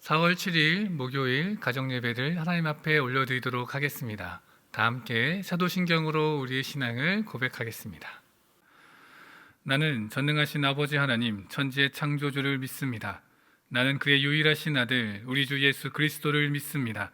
4월 7일 목요일 가정예배를 하나님 앞에 올려드리도록 하겠습니다. 다 함께 사도신경으로 우리의 신앙을 고백하겠습니다. 나는 전능하신 아버지 하나님 천지의 창조주를 믿습니다. 나는 그의 유일하신 아들 우리 주 예수 그리스도를 믿습니다.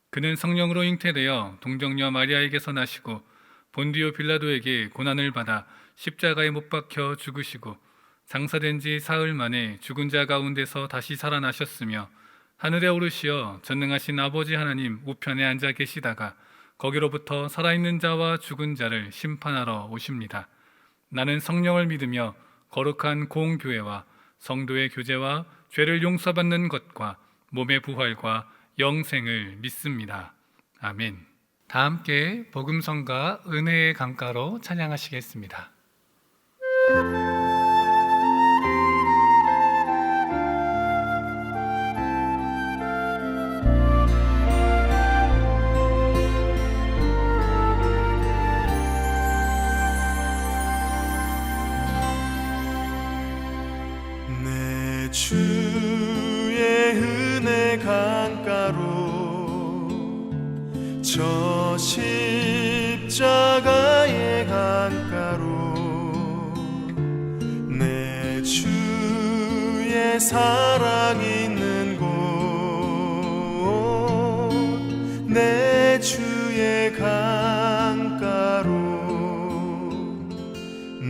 그는 성령으로 잉태되어 동정녀 마리아에게서 나시고 본디오 빌라도에게 고난을 받아 십자가에 못 박혀 죽으시고 장사된 지 사흘 만에 죽은 자 가운데서 다시 살아나셨으며 하늘에 오르시어 전능하신 아버지 하나님 우편에 앉아 계시다가 거기로부터 살아있는 자와 죽은 자를 심판하러 오십니다. 나는 성령을 믿으며 거룩한 공교회와 성도의 교제와 죄를 용서받는 것과 몸의 부활과 영생을 믿습니다. 아멘. 다 함께 복음성가 은혜의 강가로 찬양하시겠습니다. 주의 은혜 강가로 저 십자가의 강가로 내 주의 사랑 있는 곳 내 주의 강가로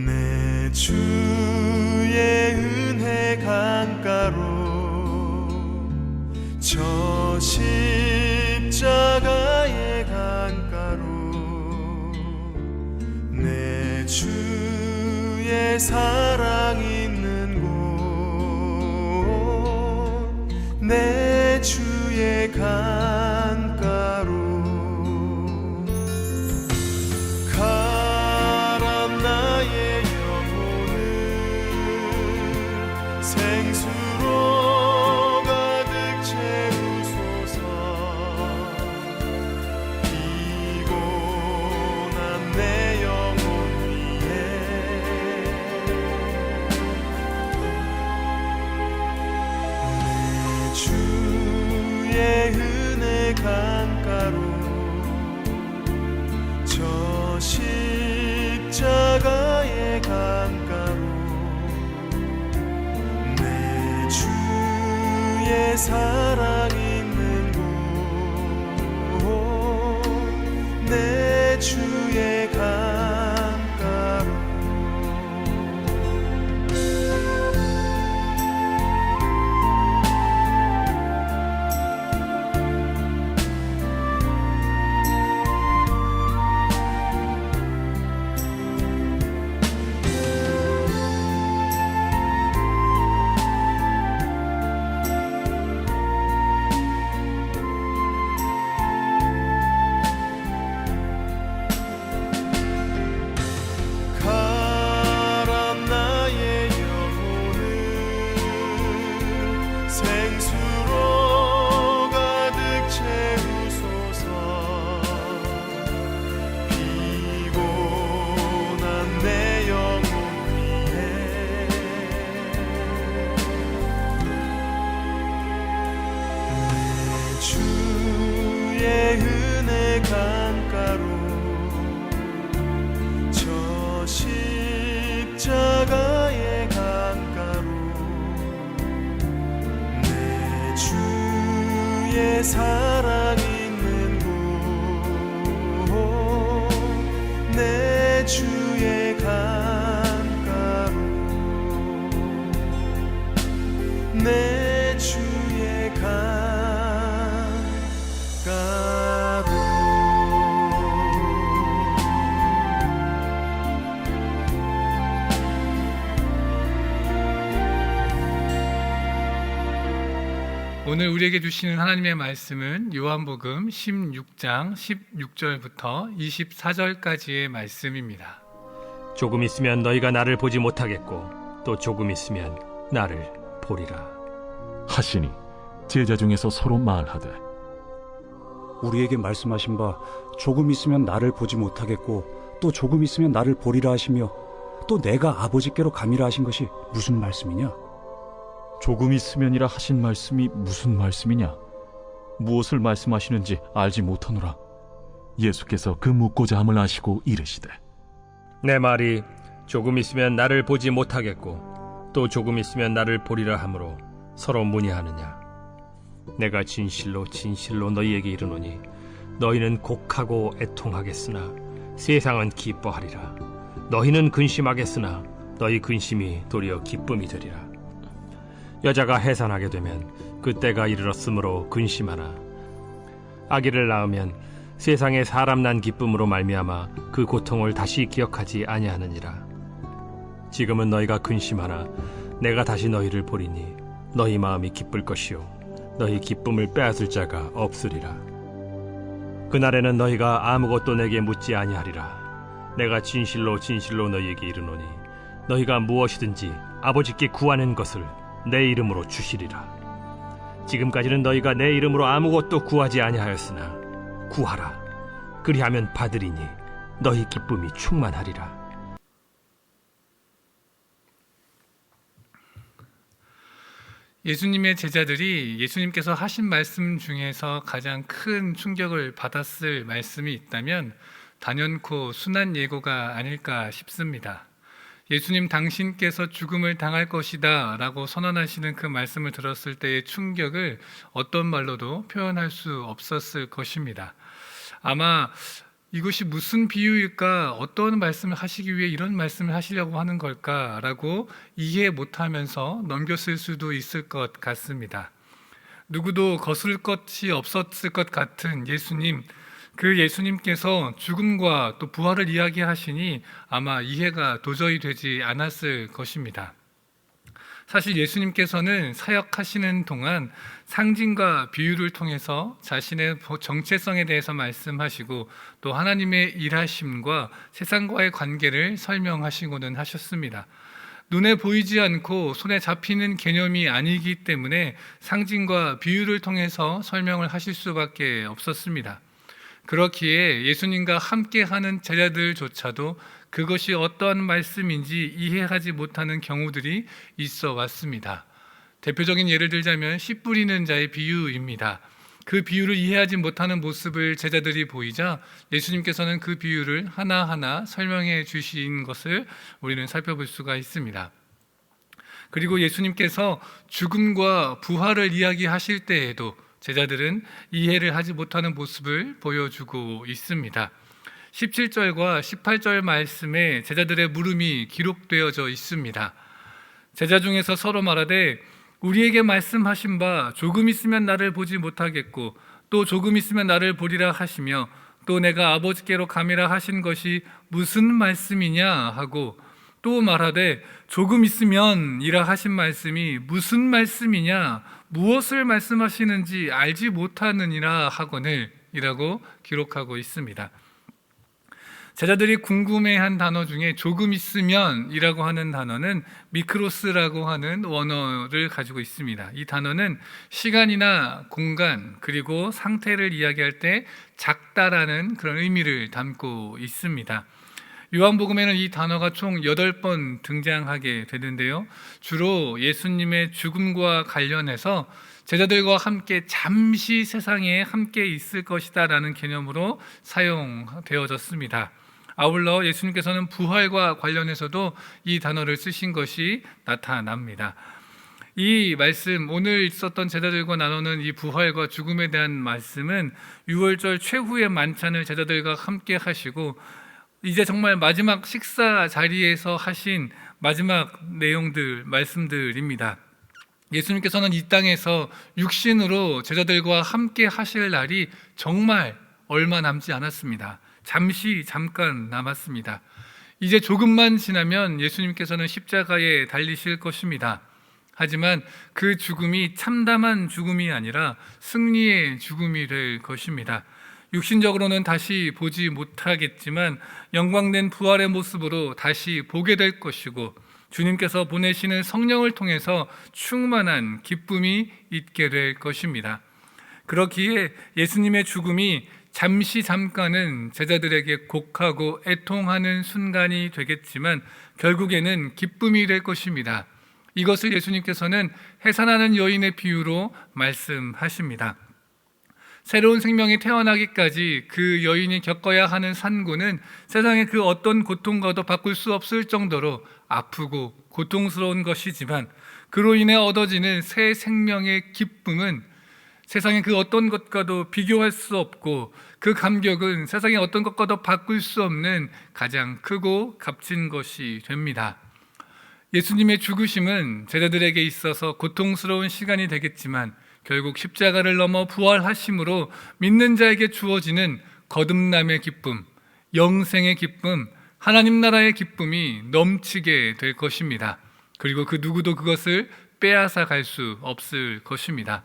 내 주의 은혜 강가로 저 십자가의 강가로 내 주의 사랑 있는 곳 내 주의 강가로 가람 나의 생수로 가득 채우소서 피곤한 내 영혼 위에 내 주의 은혜 강가로 저 십자가의 강가로 주의 사랑 있는 곳 내 주의 강가로 생수로 가득 채우소서 피곤한 내 영혼 위에 내 주의 은혜 강가로 저 십자가의 강가로 주의 사랑 있는 곳 내 주의 강가로 내 주의 강가로 오늘 우리에게 주시는 하나님의 말씀은 요한복음 16장 16절부터 24절까지의 말씀입니다. 조금 있으면 너희가 나를 보지 못하겠고 또 조금 있으면 나를 보리라 하시니 제자 중에서 서로 말하되 우리에게 말씀하신 바 조금 있으면 나를 보지 못하겠고 또 조금 있으면 나를 보리라 하시며 또 내가 아버지께로 가미라 하신 것이 무슨 말씀이냐? 조금 있으면이라 하신 말씀이 무슨 말씀이냐? 무엇을 말씀하시는지 알지 못하노라. 예수께서 그 묻고자 함을 아시고 이르시되 내 말이 조금 있으면 나를 보지 못하겠고 또 조금 있으면 나를 보리라 하므로 서로 문의하느냐? 내가 진실로 진실로 너희에게 이르노니 너희는 곡하고 애통하겠으나 세상은 기뻐하리라. 너희는 근심하겠으나 너희 근심이 도리어 기쁨이 되리라. 여자가 해산하게 되면 그때가 이르렀으므로 근심하나 아기를 낳으면 세상에 사람 난 기쁨으로 말미암아 그 고통을 다시 기억하지 아니하느니라. 지금은 너희가 근심하나 내가 다시 너희를 보리니 너희 마음이 기쁠 것이요 너희 기쁨을 빼앗을 자가 없으리라. 그날에는 너희가 아무것도 내게 묻지 아니하리라. 내가 진실로 진실로 너희에게 이르노니 너희가 무엇이든지 아버지께 구하는 것을 내 이름으로 주시리라. 지금까지는 너희가 내 이름으로 아무것도 구하지 아니하였으나 구하라. 그리하면 받으리니 너희 기쁨이 충만하리라. 예수님의 제자들이 예수님께서 하신 말씀 중에서 가장 큰 충격을 받았을 말씀이 있다면 단연코 순환 예고가 아닐까 싶습니다. 예수님 당신께서 죽음을 당할 것이다 라고 선언하시는 그 말씀을 들었을 때의 충격을 어떤 말로도 표현할 수 없었을 것입니다. 아마 이것이 무슨 비유일까, 어떤 말씀을 하시기 위해 이런 말씀을 하시려고 하는 걸까라고 이해 못하면서 넘겼을 수도 있을 것 같습니다. 누구도 거스를 것이 없었을 것 같은 예수님, 그 예수님께서 죽음과 또 부활을 이야기하시니 아마 이해가 도저히 되지 않았을 것입니다. 사실 예수님께서는 사역하시는 동안 상징과 비유를 통해서 자신의 정체성에 대해서 말씀하시고 또 하나님의 일하심과 세상과의 관계를 설명하시고는 하셨습니다. 눈에 보이지 않고 손에 잡히는 개념이 아니기 때문에 상징과 비유를 통해서 설명을 하실 수밖에 없었습니다. 그렇기에 예수님과 함께하는 제자들조차도 그것이 어떠한 말씀인지 이해하지 못하는 경우들이 있어 왔습니다. 대표적인 예를 들자면 씨 뿌리는 자의 비유입니다. 그 비유를 이해하지 못하는 모습을 제자들이 보이자 예수님께서는 그 비유를 하나하나 설명해 주신 것을 우리는 살펴볼 수가 있습니다. 그리고 예수님께서 죽음과 부활을 이야기하실 때에도 제자들은 이해를 하지 못하는 모습을 보여주고 있습니다. 17절과 18절 말씀에 제자들의 물음이 기록되어져 있습니다. 제자 중에서 서로 말하되 우리에게 말씀하신 바 조금 있으면 나를 보지 못하겠고 또 조금 있으면 나를 보리라 하시며 또 내가 아버지께로 감이라 하신 것이 무슨 말씀이냐 하고 또 말하되 조금 있으면 이라 하신 말씀이 무슨 말씀이냐 무엇을 말씀하시는지 알지 못하느니라 하거늘 이라고 기록하고 있습니다. 제자들이 궁금해한 단어 중에 조금 있으면 이라고 하는 단어는 미크로스라고 하는 원어를 가지고 있습니다. 이 단어는 시간이나 공간 그리고 상태를 이야기할 때 작다라는 그런 의미를 담고 있습니다. 요한복음에는 이 단어가 총 8번 등장하게 되는데요. 주로 예수님의 죽음과 관련해서 제자들과 함께 잠시 세상에 함께 있을 것이다 라는 개념으로 사용되어졌습니다. 아울러 예수님께서는 부활과 관련해서도 이 단어를 쓰신 것이 나타납니다. 이 말씀, 오늘 있었던 제자들과 나누는 이 부활과 죽음에 대한 말씀은 6월절 최후의 만찬을 제자들과 함께 하시고 이제 정말 마지막 식사 자리에서 하신 마지막 내용들, 말씀들입니다. 예수님께서는 이 땅에서 육신으로 제자들과 함께 하실 날이 정말 얼마 남지 않았습니다. 잠깐 남았습니다. 이제 조금만 지나면 예수님께서는 십자가에 달리실 것입니다. 하지만 그 죽음이 참담한 죽음이 아니라 승리의 죽음이 될 것입니다. 육신적으로는 다시 보지 못하겠지만 영광된 부활의 모습으로 다시 보게 될 것이고 주님께서 보내시는 성령을 통해서 충만한 기쁨이 있게 될 것입니다. 그렇기에 예수님의 죽음이 잠깐은 제자들에게 곡하고 애통하는 순간이 되겠지만 결국에는 기쁨이 될 것입니다. 이것을 예수님께서는 해산하는 여인의 비유로 말씀하십니다. 새로운 생명이 태어나기까지 그 여인이 겪어야 하는 산고는 세상의 그 어떤 고통과도 바꿀 수 없을 정도로 아프고 고통스러운 것이지만, 그로 인해 얻어지는 새 생명의 기쁨은 세상의 그 어떤 것과도 비교할 수 없고, 그 감격은 세상의 어떤 것과도 바꿀 수 없는 가장 크고 값진 것이 됩니다. 예수님의 죽으심은 제자들에게 있어서 고통스러운 시간이 되겠지만, 결국 십자가를 넘어 부활하심으로 믿는 자에게 주어지는 거듭남의 기쁨, 영생의 기쁨, 하나님 나라의 기쁨이 넘치게 될 것입니다. 그리고 그 누구도 그것을 빼앗아 갈 수 없을 것입니다.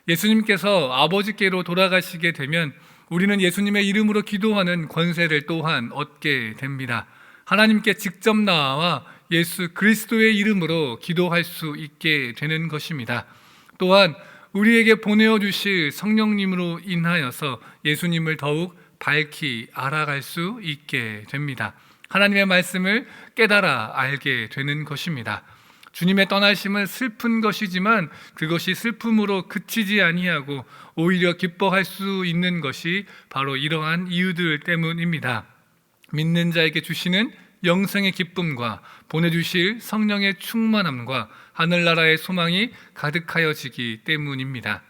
예수님께서 아버지께로 돌아가시게 되면 우리는 예수님의 이름으로 기도하는 권세를 또한 얻게 됩니다. 하나님께 직접 나와 예수 그리스도의 이름으로 기도할 수 있게 되는 것입니다. 또한 우리에게 보내어 주실 성령님으로 인하여서 예수님을 더욱 밝히 알아갈 수 있게 됩니다. 하나님의 말씀을 깨달아 알게 되는 것입니다. 주님의 떠나심은 슬픈 것이지만 그것이 슬픔으로 그치지 아니하고 오히려 기뻐할 수 있는 것이 바로 이러한 이유들 때문입니다. 믿는 자에게 주시는 영생의 기쁨과 보내주실 성령의 충만함과 하늘나라의 소망이 가득하여지기 때문입니다.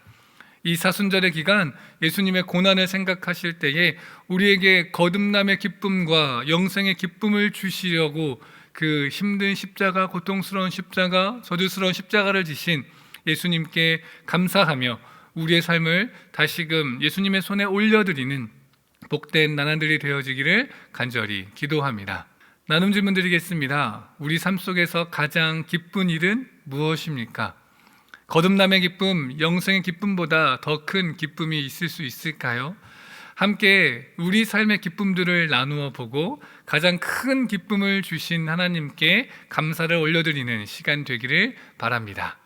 이 사순절의 기간 예수님의 고난을 생각하실 때에 우리에게 거듭남의 기쁨과 영생의 기쁨을 주시려고 그 힘든 십자가, 고통스러운 십자가, 저주스러운 십자가를 지신 예수님께 감사하며 우리의 삶을 다시금 예수님의 손에 올려드리는 복된 나날들이 되어지기를 간절히 기도합니다. 나눔 질문 드리겠습니다. 우리 삶 속에서 가장 기쁜 일은 무엇입니까? 거듭남의 기쁨, 영생의 기쁨보다 더 큰 기쁨이 있을 수 있을까요? 함께 우리 삶의 기쁨들을 나누어 보고 가장 큰 기쁨을 주신 하나님께 감사를 올려드리는 시간 되기를 바랍니다.